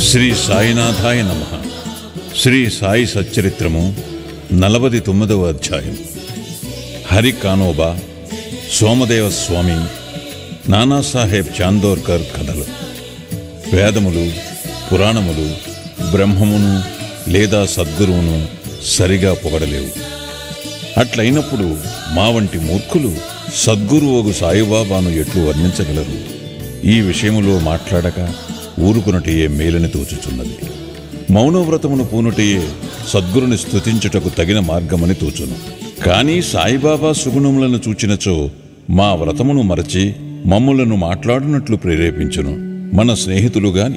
శ్రీ సాయినాథాయ నమః. శ్రీ సాయి సచ్చరిత్రము 49వ అధ్యాయం. హరి కానోబా, సోమదేవ స్వామి, నానాసాహెబ్ చాందోర్కర్ కథలు. వేదములు, పురాణములు బ్రహ్మమును లేదా సద్గురువును సరిగా పొగడలేవు. అట్లయినప్పుడు మా వంటి మూర్ఖులు సద్గురువగు సాయిబాబాను ఎట్లు వర్ణించగలరు? ఈ విషయములో మాట్లాడక ఊరుకునటయే మేలని తోచుచున్నది. మౌనవ్రతమును పూనుటయే సద్గురుని స్తుతించుటకు తగిన మార్గమని తోచును. కానీ సాయిబాబా సుగుణములను చూచినచో మా వ్రతమును మరచి మమ్ములను మాట్లాడునట్లు ప్రేరేపించును. మన స్నేహితులు గాని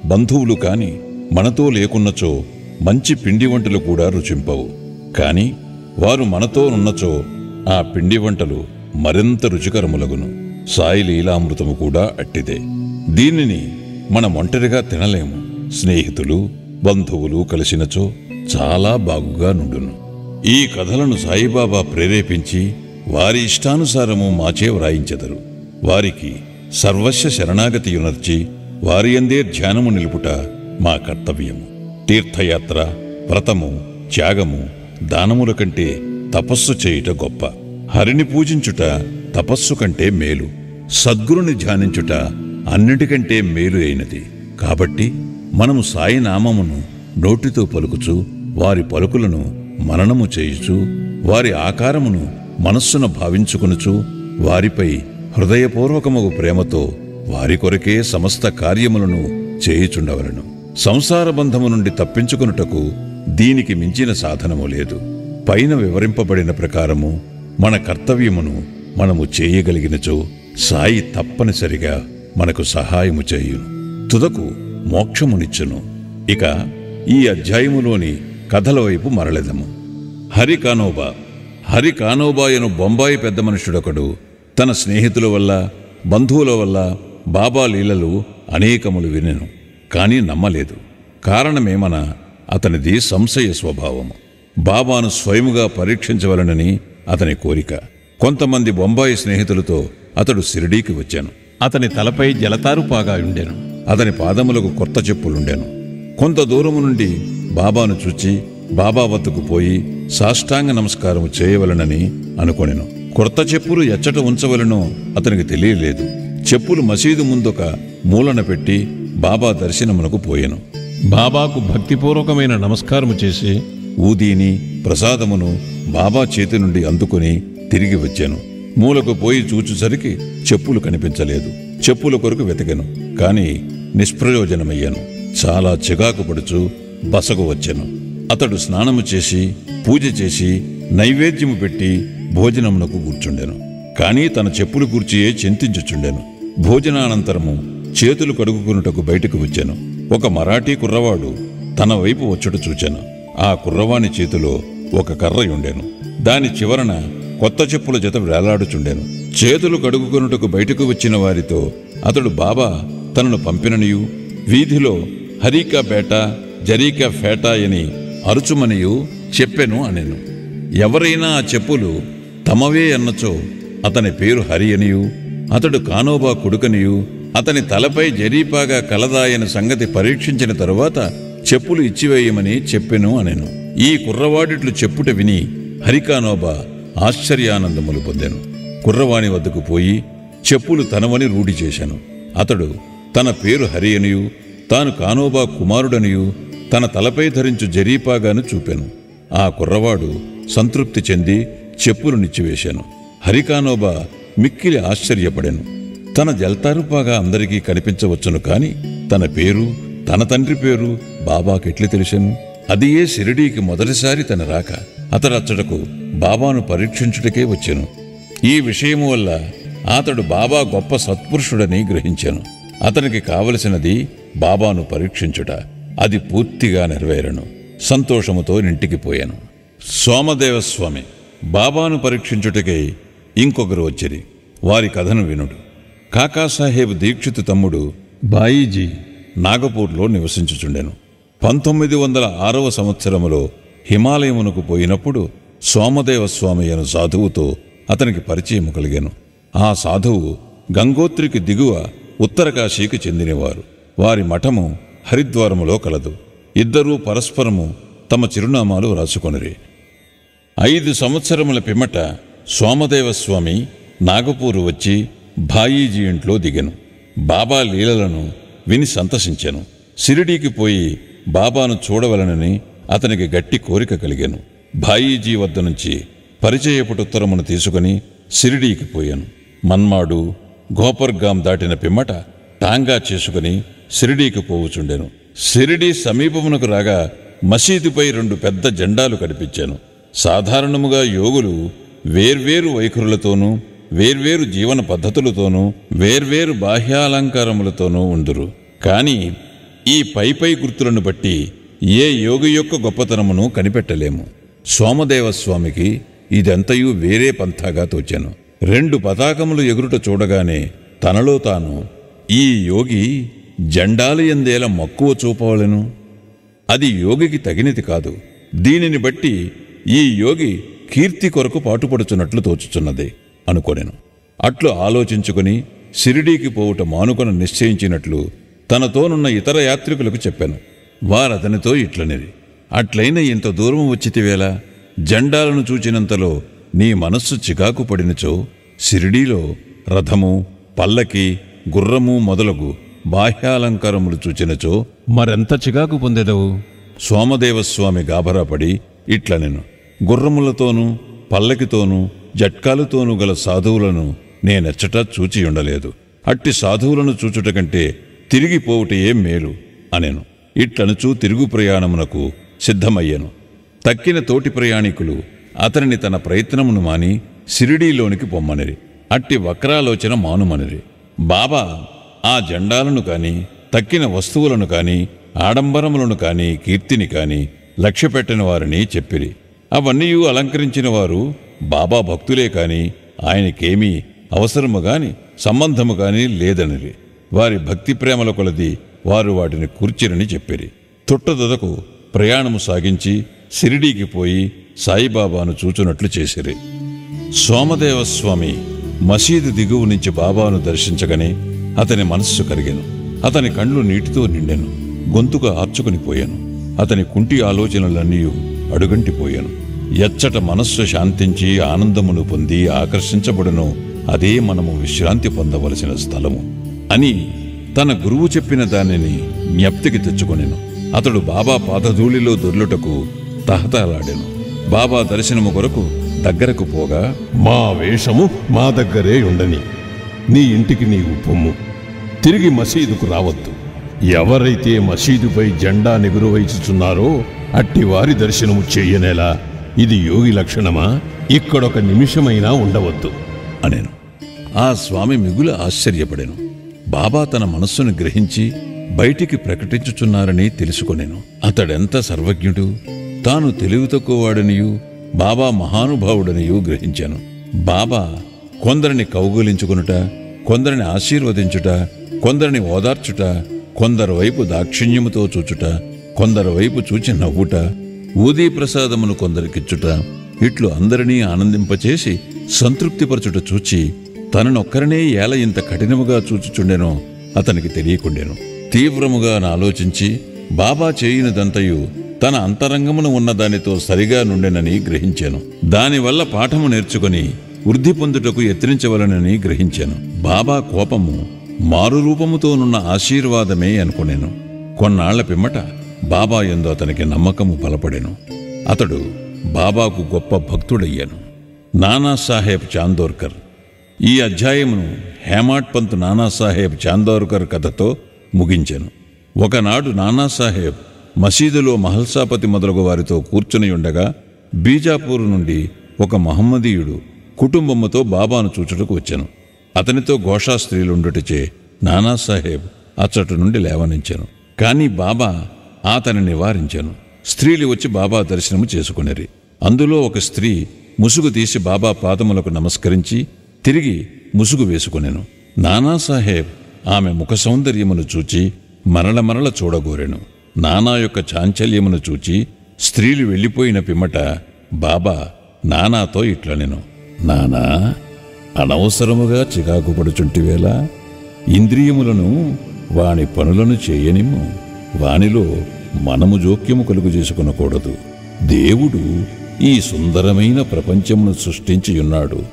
బంధువులు కాని మనతో లేకున్నచో మంచి పిండి వంటలు కూడా రుచింపవు. కాని వారు మనతో ఉన్నచో ఆ పిండి వంటలు మరింత రుచికరములగును. సాయి లీలామృతము కూడా అట్టిదే. దీనిని మనం ఒంటరిగా తినలేము. స్నేహితులు బంధువులు కలిసినచో చాలా బాగుగా నుండును. ఈ కథలను సాయిబాబా ప్రేరేపించి వారి ఇష్టానుసారము మాచే వ్రాయించెదరు. వారికి సర్వస్వ శరణాగతియునర్చి వారి యందే ధ్యానము నిలుపుట మా కర్తవ్యము. తీర్థయాత్ర, వ్రతము, త్యాగము, దానముల కంటే తపస్సు చేయుట గొప్ప. హరిని పూజించుట తపస్సు కంటే మేలు. సద్గురుని ధ్యానించుట అన్నిటికంటే మేలు అయినది. కాబట్టి మనము సాయి నామమును నోటితో పలుకుచు వారి పలుకులను మననము చేయుచు వారి ఆకారమును మనస్సున భావించుకొనుచు వారిపై హృదయపూర్వకమగు ప్రేమతో వారి కొరకే సమస్త కార్యములను చేయుచుండవలను. సంసార బంధము నుండి తప్పించుకొనుటకు దీనికి మించిన సాధనము లేదు. పైన వివరింపబడిన ప్రకారము మన కర్తవ్యమును మనము చేయగలిగినచో సాయి తప్పనిసరిగా మనకు సహాయము చేయును, తుదకు మోక్షమునిచ్చును. ఇక ఈ అధ్యాయములోని కథల వైపు మరలెదము. హరి కానోబా. హరి కానోబాయను బొంబాయి పెద్ద మనుషుడొకడు తన స్నేహితుల వల్ల బంధువుల వల్ల బాబా లీలలు అనేకములు వినెను. కాని నమ్మలేదు. కారణమేమన అతనిది సంశయ స్వభావము. బాబాను స్వయముగా పరీక్షించవలనని అతని కోరిక. కొంతమంది బొంబాయి స్నేహితులతో అతడు షిరిడీకి వచ్చాను. అతని తలపై జలతారుపాగా ఉండెను. అతని పాదములకు కొత్త చెప్పులుండెను. కొంత దూరము నుండి బాబాను చూచి బాబా వద్దకు పోయి సాష్టాంగ నమస్కారము చేయవలనని అనుకొనెను. కొత్త చెప్పులు ఎచ్చట ఉంచవలనో అతనికి తెలియలేదు. చెప్పులు మసీదు ముందొక మూలన పెట్టి బాబా దర్శనమునకు పోయెను. బాబాకు భక్తిపూర్వకమైన నమస్కారము చేసి ఊదీని ప్రసాదమును బాబా చేతి నుండి అందుకుని తిరిగి వచ్చాను. మూలకు పోయి చూచుసరికి చెప్పులు కనిపించలేదు. చెప్పుల కొరకు వెతకెను. కాని నిష్ప్రయోజనమయ్యాను. చాలా చికాకు పడుచు బసకు వచ్చెను. అతడు స్నానము చేసి పూజ చేసి నైవేద్యము పెట్టి భోజనమునకు కూర్చుండెను. కాని తన చెప్పులు కూర్చియే చింతించుచుండెను. భోజనానంతరము చేతులు కడుగుకునుటకు బయటకు వచ్చాను. ఒక మరాఠీ కుర్రవాడు తన వైపు వచ్చుట చూచాను. ఆ కుర్రవాని చేతిలో ఒక కర్రయుండెను. దాని చివరన కొత్త చెప్పుల జత వేలాడుచుండెను. చేతులు కడుగుకొనుటకు బయటకు వచ్చిన వారితో అతడు బాబా తనను పంపిననియు వీధిలో హరీకా బేటా జరీకా ఫేటా అని అరుచుమనియు చెప్పెను అనెను. ఎవరైనా ఆ చెప్పులు తమవే అన్నచో అతని పేరు హరి అనియు అతడు కానోబా కొడుకనియు అతని తలపై జరీపాగా కలదాయన సంగతి పరీక్షించిన తరువాత చెప్పులు ఇచ్చివేయమని చెప్పెను అనెను. ఈ కుర్రవాడిట్లు చెప్పుట విని హరికానోబా ఆశ్చర్యానందములు పొందెను. కుర్రవాణి వద్దకు పోయి చెప్పులు తనవని రూఢి చేశాను. అతడు తన పేరు హరి అనియు తాను కానోబా కుమారుడనియు తన తలపై ధరించు జరీపాగాను చూపెను. ఆ కుర్రవాడు సంతృప్తి చెంది చెప్పులు నిచ్చివేశాను. హరికానోబా మిక్కిలి ఆశ్చర్యపడెను. తన జల్తారుపాగా అందరికీ కనిపించవచ్చును కాని తన పేరు తన తండ్రి పేరు బాబాకెట్లు తెలిసెను? అది ఏ షిరిడీకి మొదటిసారి తన రాక. అతడచ్చటకు బాబాను పరీక్షించుటకే వచ్చెను. ఈ విషయము వల్ల అతడు బాబా గొప్ప సత్పురుషుడని గ్రహించాను. అతనికి కావలసినది బాబాను పరీక్షించుట. అది పూర్తిగా నెరవేరను. సంతోషముతో ఇంటికి పోయాను. సోమదేవస్వామి. బాబాను పరీక్షించుటకై ఇంకొకరు వచ్చిరి. వారి కథను వినుడు. కాకాసాహెబ్ దీక్షిత్ తమ్ముడు బాయీజీ నాగపూర్లో నివసించుచుండెను. 1906వ సంవత్సరములో హిమాలయమునకు పోయినప్పుడు సోమదేవస్వామి అను సాధువుతో అతనికి పరిచయము కలిగెను. ఆ సాధువు గంగోత్రికి దిగువ ఉత్తరకాశీకి చెందినవారు. వారి మఠము హరిద్వారములో కలదు. ఇద్దరూ పరస్పరము తమ చిరునామాలు రాసుకొనిరి. 5 సంవత్సరముల పిమ్మట సోమదేవస్వామి నాగపూరు వచ్చి భాయీజీ ఇంట్లో దిగెను. బాబా లీలలను విని సంతసించెను. షిరిడీకి పోయి బాబాను చూడవలనని అతనికి గట్టి కోరిక కలిగెను. భాయీజీ వద్ద నుంచి పరిచయపుటుత్తరమును తీసుకుని షిరిడీకి పోయాను. మన్మాడు, గోపర్గాం దాటిన పిమ్మట టాంగా చేసుకుని షిరిడీకి పోవుచుండెను. షిరిడీ సమీపమునకు రాగా మసీదుపై 2 పెద్ద జెండాలు కనిపించాను. సాధారణముగా యోగులు వేర్వేరు వైఖరులతోనూ వేర్వేరు జీవన పద్ధతులతోనూ వేర్వేరు బాహ్యాలంకారములతోనూ ఉందురు. కాని ఈ పై గుర్తులను బట్టి ఏ యోగి యొక్క గొప్పతనమును కనిపెట్టలేము. సోమదేవస్వామికి ఇదంతయు వేరే పంథాగా తోచాను. 2 పతాకములు ఎగురుట చూడగానే తనలో తాను, ఈ యోగి జెండాలు ఎందేల మక్కువ చూపవలెను, అది యోగికి తగినది కాదు, దీనిని బట్టి ఈ యోగి కీర్తి కొరకు పాటుపడుచున్నట్లు తోచుచున్నది అనుకొనెను. అట్లు ఆలోచించుకుని షిరిడీకి పోవుట మానుకొన నిశ్చయించినట్లు తనతోనున్న ఇతర యాత్రికులకు చెప్పాను. వారతనితో ఇట్లనిది, అట్లయిన ఇంత దూరం వచ్చితివేళ జెండాలను చూచినంతలో నీ మనస్సు చికాకు పడినచో షిరిడీలో రథము, పల్లకి, గుర్రము మొదలగు బాహ్యాలంకారములు చూచినచో మరెంత చికాకు పొందెదవు? సోమదేవస్వామి గాభరాపడి ఇట్లనెను, గుర్రములతోనూ పల్లకితోనూ జట్కాలతోనూ గల సాధువులను నేనెచ్చట చూచియుండలేదు. అట్టి సాధువులను చూచుట కంటే తిరిగిపోవుటయే మేలు అనెను. ఇట్లనుచూ తిరుగు ప్రయాణమునకు సిద్ధమయ్యెను. తక్కిన తోటి ప్రయాణికులు అతనిని తన ప్రయత్నమును మాని షిరిడీలోనికి పొమ్మనిరి. అట్టి వక్రాలోచన మానుమనిరి. బాబా ఆ జెండాలను కాని తక్కిన వస్తువులను కాని ఆడంబరములను కాని కీర్తిని కాని లక్ష్యపెట్టని వారిని చెప్పిరి. అవన్నీ అలంకరించిన వారు బాబా భక్తులే కాని ఆయనకేమీ అవసరము గాని సంబంధము గాని లేదనిరి. వారి భక్తి ప్రేమల కొలది వారు వాటిని కూర్చిరని చెప్పిరి. తుట్టదొదకు ప్రయాణము సాగించి షిరిడీకి పోయి సాయిబాబాను చూచునట్లు చేసిరి. సోమదేవస్వామి మసీదు దిగువ నుంచి బాబాను దర్శించగానే అతని మనస్సు కరిగెను. అతని కండ్లు నీటితో నిండెను. గొంతుక ఆర్చుకుని పోయాను. అతని కుంటి ఆలోచనలన్నీ అడుగంటిపోయాను. ఎచ్చట మనస్సు శాంతించి ఆనందమును పొంది ఆకర్షించబడును అదే మనము విశ్రాంతి పొందవలసిన స్థలము అని తన గురువు చెప్పిన దానిని జ్ఞప్తికి తెచ్చుకొనెను. అతడు బాబా పాదధూళిలో దొర్లుటకు తహతలాడెను. బాబా దర్శనము కొరకు దగ్గరకు పోగా, మా వేషము మా దగ్గరే ఉండని, నీ ఇంటికి నీవు పొమ్ము, తిరిగి మసీదుకు రావద్దు. ఎవరైతే మసీదుపై జెండా నిగురువైచుచున్నారో అట్టి వారి దర్శనము చెయ్యనేలా, ఇది యోగి లక్షణమా? ఇక్కడొక నిమిషమైనా ఉండవద్దు అనెను. ఆ స్వామి మిగుల ఆశ్చర్యపడెను. బాబా తన మనస్సును గ్రహించి బయటికి ప్రకటించుచున్నారని తెలుసుకొనెను. అతడెంత సర్వజ్ఞుడు, తాను తెలివి తక్కువవాడనియు బాబా మహానుభావుడనియు గ్రహించాను. బాబా కొందరిని కౌగులించుకునుట, కొందరిని ఆశీర్వదించుట, కొందరిని ఓదార్చుట, కొందరు వైపు దాక్షిణ్యముతో చూచుట, కొందరు వైపు చూచి నవ్వుట, ఊదీ ప్రసాదమును కొందరికిచ్చుట, ఇట్లు అందరినీ ఆనందింపచేసి సంతృప్తిపరచుట చూచి తననొక్కరినే ఏల ఇంత కఠినముగా చూచుచుండెనో అతనికి తెలియకుండెను. తీవ్రముగా ఆలోచించి బాబా చేయునదంతయు తన అంతరంగమును ఉన్న దానితో సరిగా నుండెనని గ్రహించాను. దానివల్ల పాఠము నేర్చుకుని వృద్ధి పొందుటకు యత్నించవలనని గ్రహించాను. బాబా కోపము మారు రూపముతోనున్న ఆశీర్వాదమే అనుకునేను. కొన్నాళ్ల పిమ్మట బాబా యందు అతనికి నమ్మకము బలపడెను. అతడు బాబాకు గొప్ప భక్తుడయ్యాను. నానాసాహెబ్ చాందోర్కర్. ఈ అధ్యాయమును హేమాడ్ పంత్ నానాసాహెబ్ చాందోర్కర్ కథతో ముగించెను. ఒకనాడు నానాసాహెబ్ మసీదులో మహల్సాపతి మొదలగు వారితో కూర్చుని ఉండగా బీజాపూర్ నుండి ఒక మహమ్మదీయుడు కుటుంబముతో బాబాను చూచుటకు వచ్చెను. అతనితో ఘోషా స్త్రీలుండుటచే నానాసాహెబ్ అచ్చటి నుండి లేవనించెను. కాని బాబా అతని నివారించెను. స్త్రీలు వచ్చి బాబా దర్శనము చేసుకునేరి. అందులో ఒక స్త్రీ ముసుగు తీసి బాబా పాదములకు నమస్కరించి తిరిగి ముసుగు వేసుకునెను. నానాసాహెబ్ ఆమె ముఖ సౌందర్యమును చూచి మరల చూడగోరెను. నానా యొక్క చాంచల్యమును చూచి స్త్రీలు వెళ్ళిపోయిన పిమ్మట బాబా నానాతో ఇట్లనెను, నానా, అనవసరముగా చికాకు పడుచుంటివేళ ఇంద్రియములను వాని పనులను చేయనిమ్ము. వానిలో మనము జోక్యము కలుగు చేసుకొనకూడదు. దేవుడు ఈ సుందరమైన ప్రపంచమును సృష్టించియున్నాడు.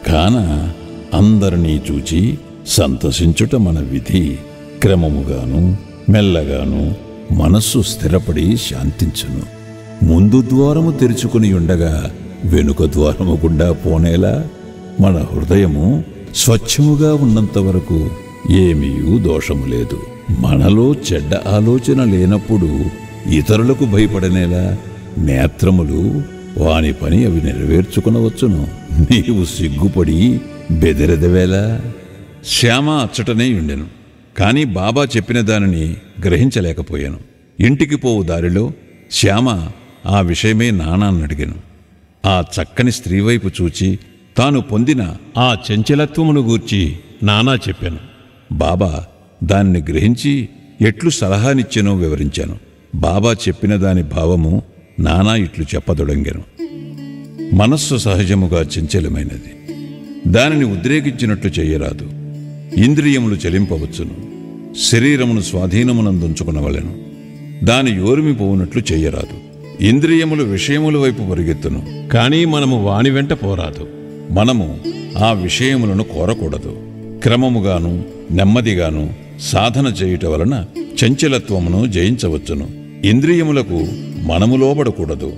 కాన అందరినీ చూచి సంతసించుట మన విధి. క్రమముగాను మెల్లగాను మనస్సు స్థిరపడి శాంతించును. ముందు ద్వారము తెరుచుకుని ఉండగా వెనుక ద్వారము గుండా పోనేలా మన హృదయము స్వచ్ఛముగా ఉన్నంత వరకు ఏమీ దోషము లేదు. మనలో చెడ్డ ఆలోచన లేనప్పుడు ఇతరులకు భయపడనేలా నేత్రములు వాని పని అవి నెరవేర్చుకునవచ్చును. నీవు సిగ్గుపడి బెదరెదవేలా? శ్యామ అచ్చటనే ఉండెను. కాని బాబా చెప్పిన దానిని గ్రహించలేకపోయాను. ఇంటికి పోవు దారిలో శ్యామ ఆ విషయమే నాన్నడిగాను. ఆ చక్కని స్త్రీ వైపు చూచి తాను పొందిన ఆ చంచలత్వమును గూర్చి నానా చెప్పాను. బాబా దాన్ని గ్రహించి ఎట్లు సలహానిచ్చెనో వివరించాను. బాబా చెప్పిన దాని భావము నానా ఇట్లు చెప్పదొడంగాను. మనస్సు సహజముగా చంచలమైనది. దానిని ఉద్రేకించినట్లు చెయ్యరాదు. ఇంద్రియములు చలింపవచ్చును. శరీరమును స్వాధీనమునందుంచుకునవలెను. దాని యోరిమి పోవునట్లు చెయ్యరాదు. ఇంద్రియములు విషయముల వైపు పరిగెత్తును. కానీ మనము వాని వెంట పోరాదు. మనము ఆ విషయములను కోరకూడదు. క్రమముగాను నెమ్మదిగాను సాధన చేయుట వలన చంచలత్వమును జయించవచ్చును. ఇంద్రియములకు మనము లోబడకూడదు.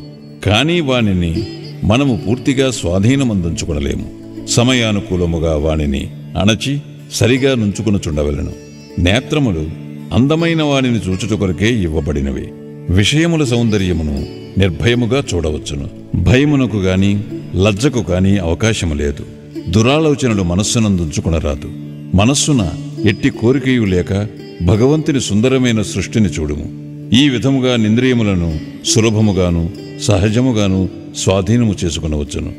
కానీ వానిని మనము పూర్తిగా స్వాధీనమందుంచుకునలేము. సమయానుకూలముగా వానిని అణచి సరిగా నుంచుకునుచుండవలెను. నేత్రములు అందమైన వానిని చూచుట కొరకే ఇవ్వబడినవి. విషయముల సౌందర్యమును నిర్భయముగా చూడవచ్చును. భయమునకు గాని లజ్జకు గాని అవకాశము లేదు. దురాలోచనలు మనస్సునందుంచుకునరాదు. మనస్సున ఎట్టి కోరికయు లేక భగవంతుని సుందరమైన సృష్టిని చూడుము. ఈ విధముగా నింద్రియములను సులభముగాను సహజముగాను స్వాధీనము చేసుకునవచ్చును.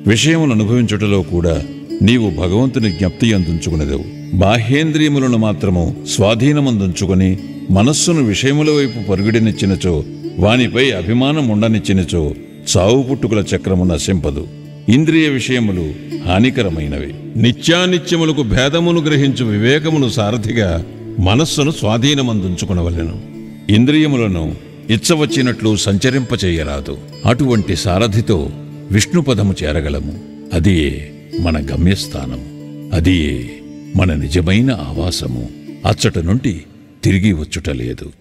విషయములు అనుభవించుటలో కూడా నీవు భగవంతుని జ్ఞప్తి అందుంచుకునేదవు. బాహ్యేంద్రియములను మాత్రము స్వాధీనమందుంచుకొని మనస్సును విషయముల వైపు పరుగుడినిచ్చినచో, వానిపై అభిమానం ఉండనిచ్చినచో చావు పుట్టుకుల చక్రము నశింపదు. ఇంద్రియ విషయములు హానికరమైనవి. నిత్యానిత్యములకు భేదమును గ్రహించు వివేకమును సారథిగా మనస్సును స్వాధీనమందుంచుకునవలెను. ఇంద్రియములను ఇచ్చవచ్చినట్లు సంచరింపచేయరాదు. అటువంటి సారథితో విష్ణుపదము చేరగలము. అదియే మన గమ్యస్థానము. అదియే మన నిజమైన ఆవాసము. అచ్చట నుండి తిరిగి వచ్చుట లేదు.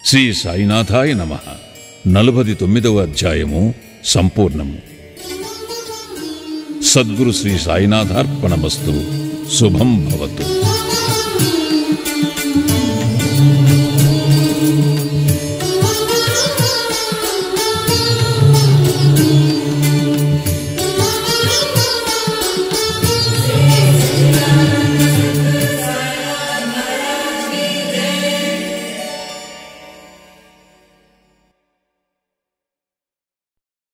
శ్రీ సాయినాథాయ నమః. 49వ అధ్యాయము సంపూర్ణము. సద్గురు శ్రీ సాయినాథార్పణమస్తు. శుభం భవతు.